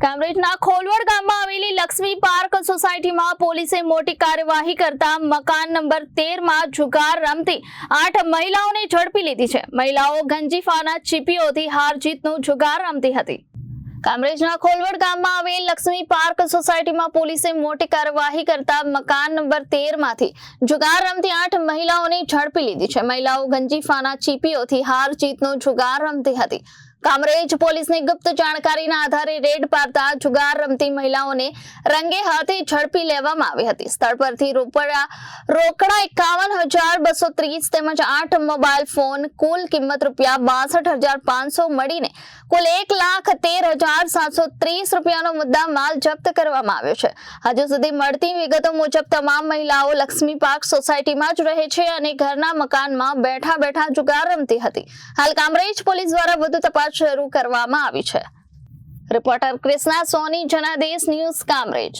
કામરેજના ખોલવડ ગામમાં આવેલી લક્ષ્મી પાર્ક સોસાયટીમાં પોલીસે મોટી કાર્યવાહી કરતા મકાન નંબર 13 માં જુગાર રમતી 8 મહિલાઓને ઝડપી લીધી છે। મહિલાઓ ગંજીફાના ચીપીઓથી હાર જીતનું જુગાર રમતી હતી। કામરેજના ખોલવડ ગામમાં આવેલ લક્ષ્મી પાર્ક સોસાયટીમાં પોલીસે મોટી કાર્યવાહી કરતા મકાન નંબર 13 માંથી જુગાર રમતી 8 મહિલાઓને ઝડપી લીધી છે। મહિલાઓ ગંજીફાના ચીપીઓથી હાર જીતનો જુગાર રમતી હતી। કામરેજ પોલીસની ગુપ્ત જાણકારીના આધારે રેડ પાડતા જુગાર રમતી મહિલાઓને રંગે હાથે ઝડપી લેવામાં આવી હતી। સ્થળ પરથી રોકડા 51,230 તેમજ 8 મોબાઈલ ફોન કુલ કિંમત ₹62,500 મળીને કુલ ₹1,13,730 રૂપિયાનો મુદ્દા માલ જપ્ત કરવામાં આવ્યો છે। હજુ સુધી મળતી વિગતો મુજબ તમામ મહિલાઓ લક્ષ્મી પાર્ક સોસાયટીમાં જ રહે છે અને ઘરના મકાનમાં બેઠા બેઠા જુગાર રમતી હતી। હાલ કામરેજ પોલીસ દ્વારા વધુ તપાસ શરૂ કરવામાં આવી છે। રિપોર્ટર કૃષ્ણા સોની, જનાદેશ ન્યૂઝ, કામરેજ।